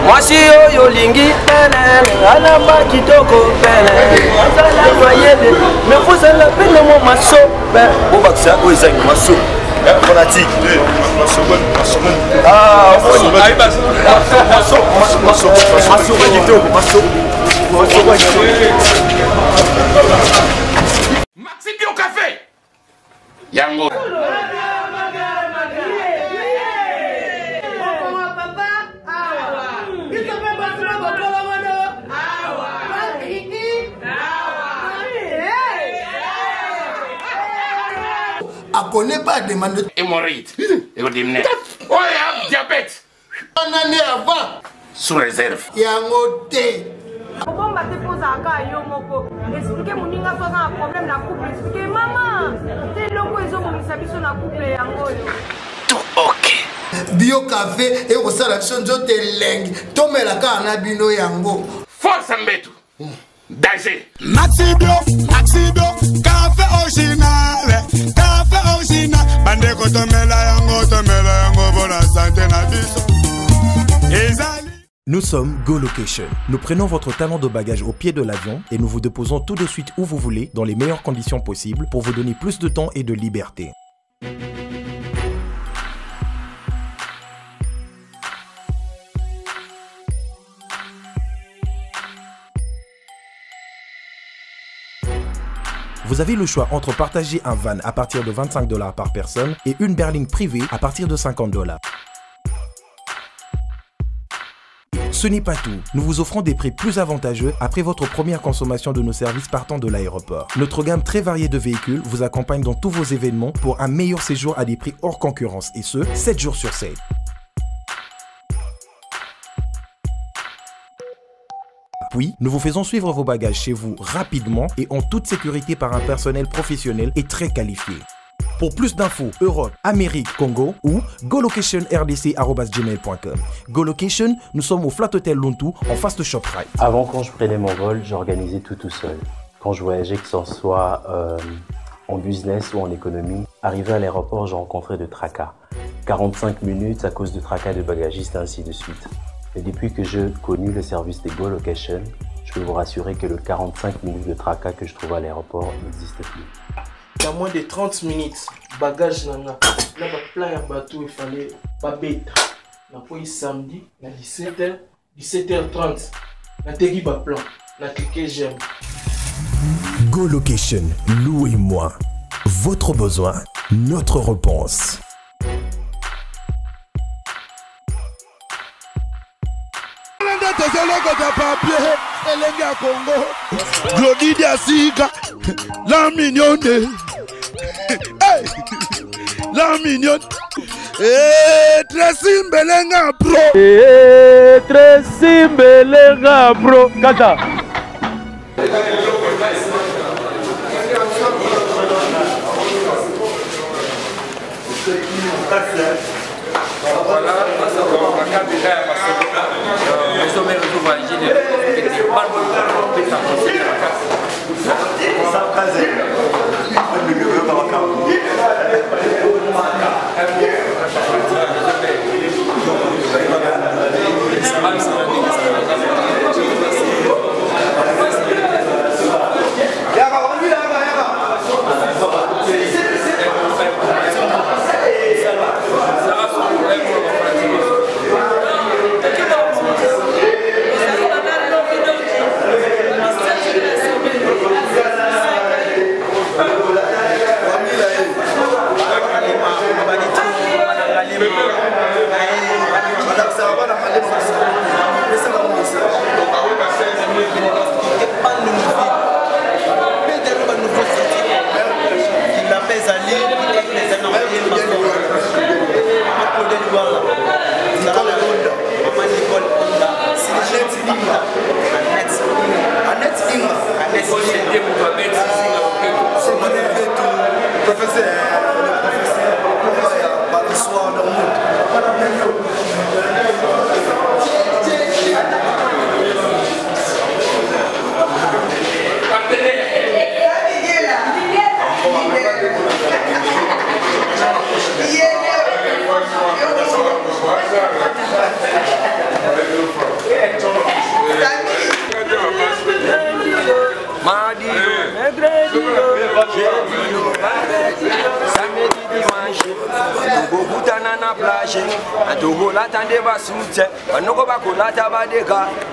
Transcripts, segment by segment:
Mwasi oyo lingi alamba kitoko mais vous allez appeler mon masso bon bah ça oui ça masso fanatique ah masso kitoko masso Maxi Bio Café yango connaît pas demande de hémorroïde et oh diabète une année avant sous réserve yango te Bon, bah, t'es posé à Kayo, Moko. Expliquez mon ninga, toi, un problème dans la couple. Expliquez, maman. T'es loco, ils ont mis sa biche dans la couple. Tout ok. Bio Café et au salaction de Teleng. Tomela Kanabino Yango. Force Mbetu. Danger. Maxi Bio, café original. Café original. Bande ko tomela yango pour la santé na biso. Nous sommes Go Location. Nous prenons votre talon de bagage au pied de l'avion et nous vous déposons tout de suite où vous voulez dans les meilleures conditions possibles pour vous donner plus de temps et de liberté. Vous avez le choix entre partager un van à partir de 25 $ par personne et une berline privée à partir de 50 $. Ce n'est pas tout, nous vous offrons des prix plus avantageux après votre première consommation de nos services partant de l'aéroport. Notre gamme très variée de véhicules vous accompagne dans tous vos événements pour un meilleur séjour à des prix hors concurrence et ce, 7 jours sur 7. Puis, nous vous faisons suivre vos bagages chez vous rapidement et en toute sécurité par un personnel professionnel et très qualifié. Pour plus d'infos, Europe, Amérique, Congo ou golocation@rdc@gmail.com. GoLocation, nous sommes au Flat Hotel Lontou en face de ShopRite. Avant, quand je prenais mon vol, j'organisais tout seul. Quand je voyageais, que ce soit en business ou en économie, arrivé à l'aéroport, j'ai rencontré de tracas. 45 minutes à cause de tracas de bagagistes, ainsi de suite. Et depuis que j'ai connu le service de GoLocation, je peux vous rassurer que le 45 minutes de tracas que je trouve à l'aéroport n'existe plus. Il y a moins de 30 minutes, bagage nana. Là, plein de bateau, il fallait pas bête. On a pris samedi, à 17h, 17h30. On a tegui ba plan, on a cliqué j'aime. GoLocation, louez-moi. Votre besoin, notre réponse. Bota papier, Elenga Congo, Glody Diasiga, la mignonne, hey, la mignonne, Tracy Belenga Pro, Tracy Belenga Pro, Kata. Voilà, la carte déjà est passée. Les hommes et les voyages, les balles de la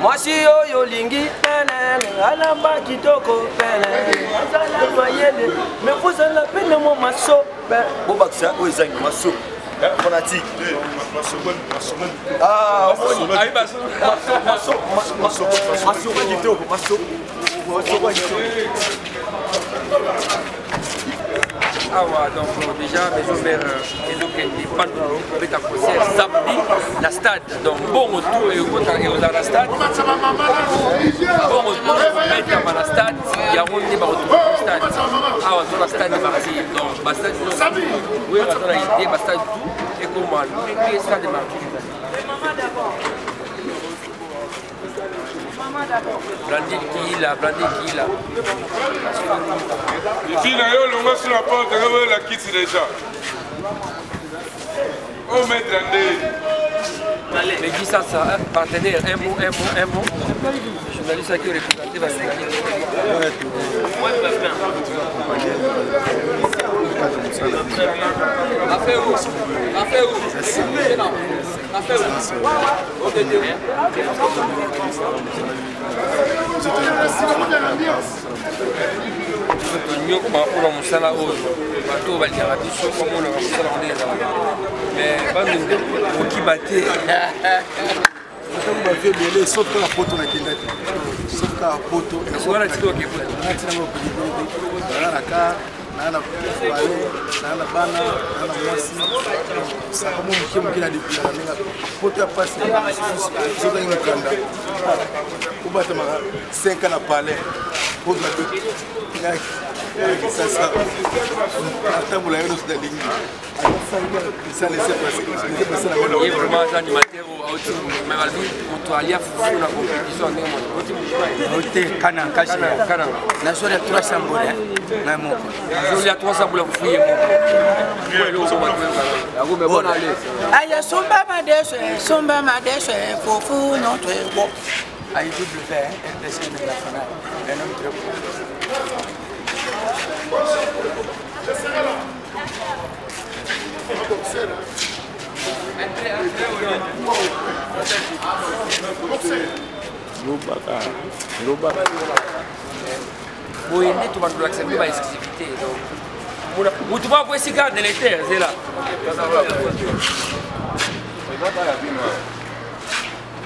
moi si yo lingi alamba kitoko mais vous allez peine moi maso bobakisa oezangi maso fanatique ah maso kitoko maso ah ouais, donc déjà mes homères ils ont été pas avec un concert samedi la stade donc bon retour et au la stade bon retour mettre à la stade il y a on débat retour stade ah ouais la stade est parti donc bastade oui on a été bastade tout et comment le stade est parti Blandi qui là. Ici, là, on va sur la porte, on va la quitter déjà. Oh, maître André. Mais qui ça, partenaire, un mot. Journaliste qui est représenté, va se mais sauf que la poto na kenda sauf que la poto voilà c'est OK na bana na mwasi ça comme qui me kila depuis la menga poto passer so dans mukanda kubata ma 5 ans na palais pour la ça attends la héros de ligne ça laisser passer et vraiment animateur mais Albi on doit aller à la compétition Hotel Kana na soirée 300 bolets na mo il y a 300 bolets pour fouiller bon aya somba madeshe fofu notre bon ay double RDC national un homme très beau oui, tu vas nous accepter par exclusivité. Donc, tu vas voir si garde de l'éther, c'est là.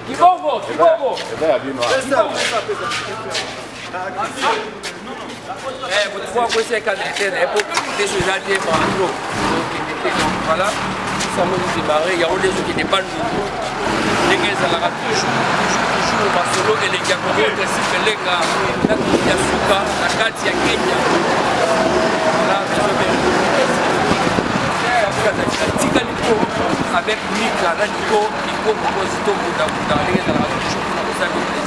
Kibobo. Kwa kwese kanetene epo déjà des mando voilà ça me démarrer il y a des gens qui n'est pas nouveau les gars ça la toujours masolo et les gars comme des sipelenga na ya suka na kati ya Kenya là tika liko avec Mika là liko compositeur dans les gars ça la toujours pour ça plaisir.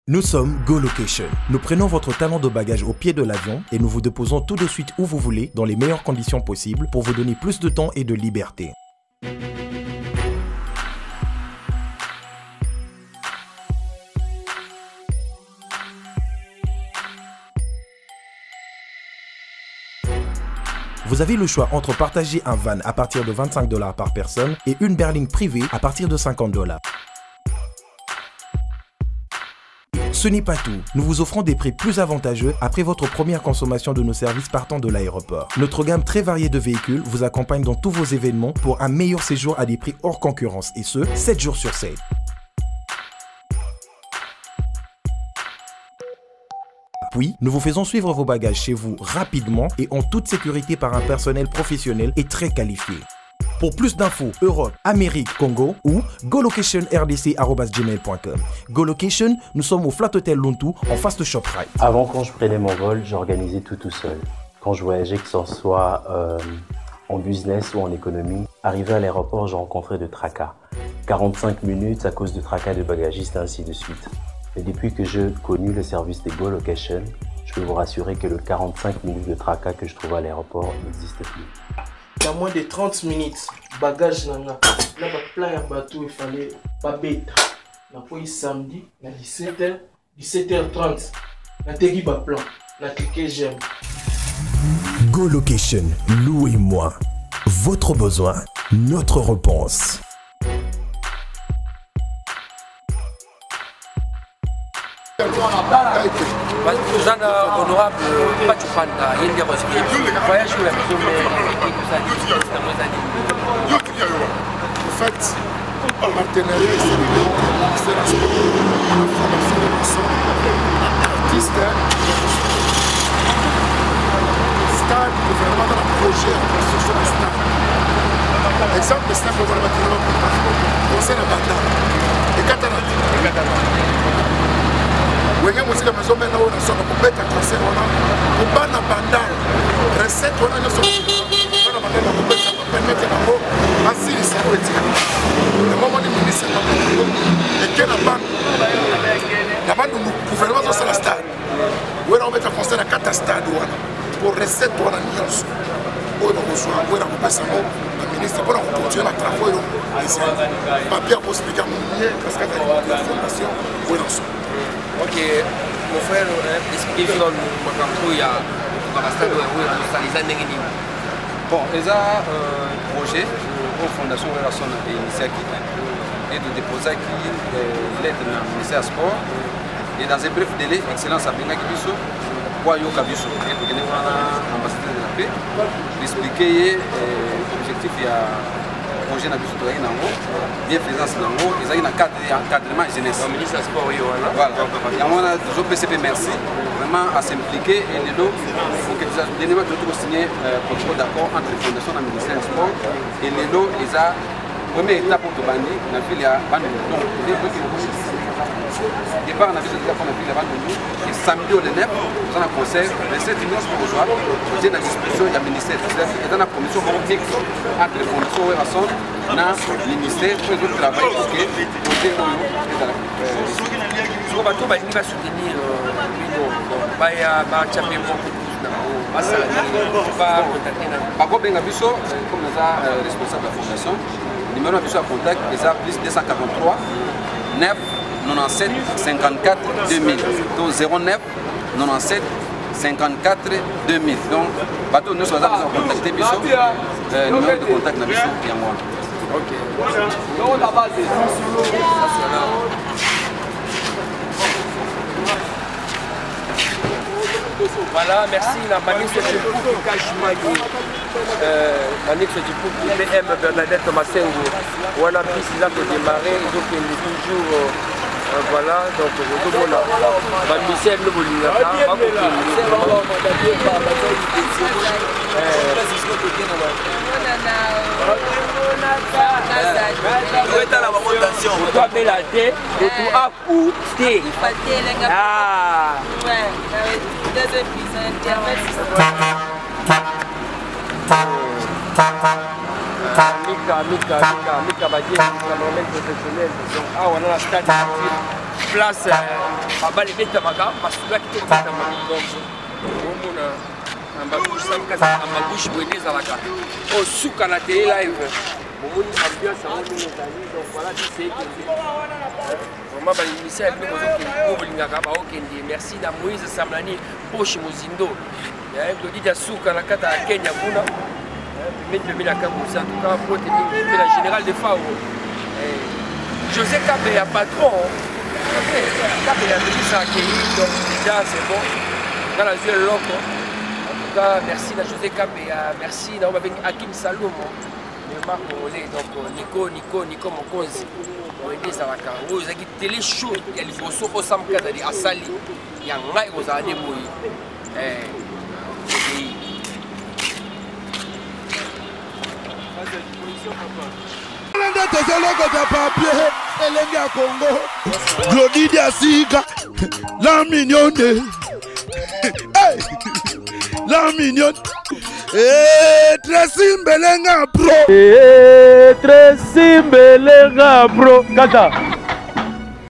Nous sommes Go Location. Nous prenons votre talon de bagage au pied de l'avion et nous vous déposons tout de suite où vous voulez dans les meilleures conditions possibles pour vous donner plus de temps et de liberté. Vous avez le choix entre partager un van à partir de 25 $ par personne et une berline privée à partir de 50 $. Ce n'est pas tout, nous vous offrons des prix plus avantageux après votre première consommation de nos services partant de l'aéroport. Notre gamme très variée de véhicules vous accompagne dans tous vos événements pour un meilleur séjour à des prix hors concurrence et ce, 7 jours sur 7. Puis, nous vous faisons suivre vos bagages chez vous rapidement et en toute sécurité par un personnel professionnel et très qualifié. Pour plus d'infos, Europe, Amérique, Congo ou golocation@gmail.com. GoLocation, nous sommes au Flat Hotel Luntu en face de ShopRite. Avant, quand je prenais mon vol, j'organisais tout seul. Quand je voyageais, que ce soit en business ou en économie, arrivé à l'aéroport, je rencontrais de tracas. 45 minutes à cause de tracas de bagagistes, ainsi de suite. Et depuis que j'ai connu le service de GoLocation, je peux vous rassurer que le 45 minutes de tracas que je trouve à l'aéroport n'existe plus. Dans moins de 30 minutes, bagage nanga, là plein de bateau, il fallait pas bête. Na foi samedi, na 17h30, na tegi ba plan, na cliquer j'aime. GoLocation, louez-moi. Votre besoin, notre réponse. Nous avons honorable Pachupanda, il y a des voyages où la maison en fait, en partenariat avec la formation artiste, stade, gouvernement dans le projet de construction de stade. Exemple, c'est un gouvernement qui nous conseille la bataille. Et Cataracte. Wenge musika mazo mena ona sona kubeta concert ona kubana bandal recette ona nyoso ona bandal kubeta permettre nabo asili sa wetika le moment ni ministre na bongo et que la bande la bande nous gouvernement zo sala stade wena kubeta concert na kata stade ona pour recette ona nyoso ona kozwa wena kubesa mo la ministre pour continuer la travail ici papier pour expliquer mon lien parce que la fondation wena so. Ok, mon frère explique dans le Macampo, il y a bon, il y a un projet aux fondations de la zone initiative et de déposer l'aide dans le ministère du Sport et dans un bref délai, Excellence Abinga Kibiso, Wayo Kabiso, et pour gagner l'ambassadeur de la paix, expliquer l'objectif il y a projet na biso tozali nango bien présence nango ezali na encadrement jeunesse le ministre du sport yo wana voilà yango wana tozopesa pe merci vraiment à s'impliquer et lelo pour que dernièrement tu signer protocole d'accord entre les fondations et le ministère du sport et lelo eza première étape pour tobandi na ville ya bandu donc départ na biso déjà pour la ville ya bandu et samedi au 9 on a un concert 27 millions pour aujourd'hui j'ai la disposition du ministère et dans la commission politique entre les fondations et la zone na ministère pour le travail parce que côté sur bateau ba ni ba soutenir bino ba ya ba champion Bako benga biso comme nous a responsable de la fondation numéro de biso à contact est à plus 243 9 97 54 2000 donc 09 97 54 2000 donc bateau nous sommes à contacter biso numéro de contact na biso yango. OK. Donc la base Voilà, merci. La Manix du Pouki Kashimagi. Manix du Pouki BM Bernadette Massengo. Voilà, puis il a démarré. Donc il est toujours. Voilà, donc je vous montre. Michel le Bolingaka. Toi, Belade, et tout à coup, thé. Ah. Mika Badie, cameraman professionnel. Ah, on a la stade place à Balibetamaga, parce que là, qui est dans ma bouche, bonnet à la carte. Au souk à la télé live. Bon, ambiance à donc voilà, tu sais vraiment, merci à Moïse Samlani, Poche Mozindo. Je dis à souk à la carte à Kenya. En tout cas, pour la générale de FAO. José Kabé, patron. Kabé a venu s'accueillir, donc déjà c'est bon. Dans la zone loco. En tout cas, merci à José Kabé, merci à Hakim Saloum. Donc Nico Mokonzi. Vous avez télé chaud, il y a les bossos au Samkada de Asali. Il y a un maïs aux années. Glody Asiga, la mignonne, la mignonne, Tracy Mbelenga bro, Tracy Mbelenga bro, Kata.